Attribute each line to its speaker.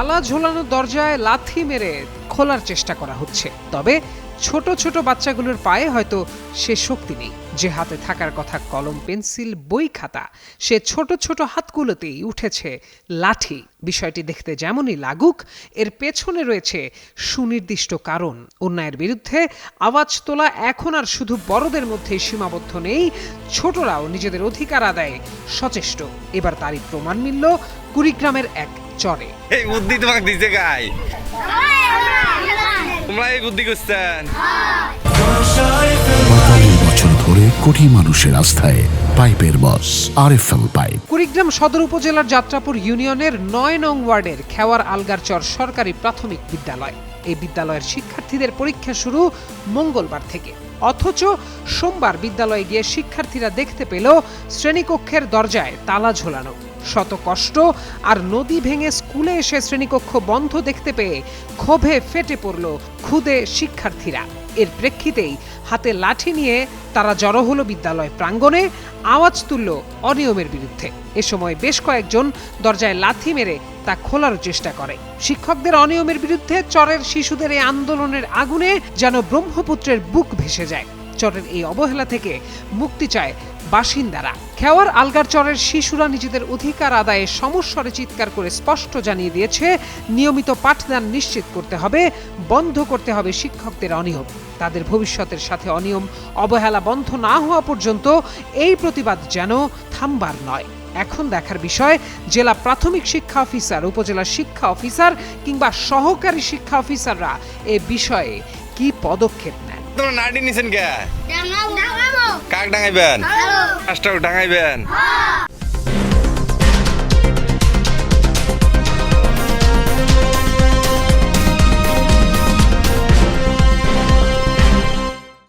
Speaker 1: তালা ঝোলানো দরজায় লাথি মেরে খোলার চেষ্টা করা হচ্ছে। তবে ছোট ছোট বাচ্চাগুলোর পায়ে হয়তো সে শক্তি নেই। যে হাতে থাকার কথা কলম, পেন্সিল, বই, খাতা, সে ছোট ছোট হাতগুলোতেই উঠেছে লাঠি। বিষয়টি দেখতে যেমনই লাগুক, এর পেছনে রয়েছে সুনির্দিষ্ট কারণ। অন্যায়ের বিরুদ্ধে আওয়াজ তোলা এখন আর শুধু বড়দের মধ্যে সীমাবদ্ধ নেই, ছোটরাও নিজেদের অধিকার আদায়ে সচেষ্ট। এবার তারই প্রমাণ মিলল কুড়িগ্রামের এক চরে।
Speaker 2: এই বুদ্ধি তোমাকে দিছে গাই, তোমরা এই বুদ্ধি করছেন।
Speaker 3: ৪৫ বছর ধরে কোটি মানুষের আস্থায় পাইপের বস আরএফএল পাইপ।
Speaker 1: কুড়িগ্রাম সদর উপজেলার যাত্রাপুর ইউনিয়নের ৯ নং ওয়ার্ডের খেওয়ার আলগারচর সরকারি প্রাথমিক বিদ্যালয়। এই বিদ্যালয়ের শিক্ষার্থীদের পরীক্ষা শুরু মঙ্গলবার থেকে, অথচ সোমবার বিদ্যালয়ে গিয়ে শিক্ষার্থীরা দেখতে পেল শ্রেণীকক্ষের দরজায় তালা ঝোলানো। শত কষ্ট আর নদী ভেঙে স্কুলে এসে শ্রেণীকক্ষ বন্ধ দেখতে পেয়ে ক্ষোভে ফেটে পড়ল ক্ষুদে শিক্ষার্থীরা। এর প্রেক্ষিতেই হাতে লাঠি নিয়ে তারা জড়ো হলো বিদ্যালয় প্রাঙ্গণে, আওয়াজ তুলল অনিয়মের বিরুদ্ধে। এ সময় বেশ কয়েকজন দরজায় লাথি মেরে তা খোলার চেষ্টা করে। শিক্ষকদের অনিয়মের বিরুদ্ধে চরের শিশুদের এই আন্দোলনের আগুনে যেন ব্রহ্মপুত্রের বুক ভেসে যায়। চরের এই অবহেলা থেকে মুক্তি চায় বাসিন্দারা। খেওয়ার আলগারচরের শিশুরা নিজেদের অধিকার আদায়ে সমস্বরে চিৎকার করে স্পষ্ট জানিয়ে দিয়েছে, নিয়মিত পাঠদান নিশ্চিত করতে হবে, বন্ধ করতে হবে শিক্ষকদের অনিয়ম। তাদের ভবিষ্যতের সাথে অনিয়ম অবহেলা বন্ধ না হওয়া পর্যন্ত এই প্রতিবাদ যেন থামবার নয়। এখন দেখার বিষয় জেলা প্রাথমিক শিক্ষা অফিসার, উপজেলা শিক্ষা অফিসার কিংবা সহকারী শিক্ষা অফিসাররা এ বিষয়ে কি পদক্ষেপ নেন।
Speaker 2: তোমরা নাটি নিছেন কে? কাক ডাঙাইবেন, ডাঙাইবেন।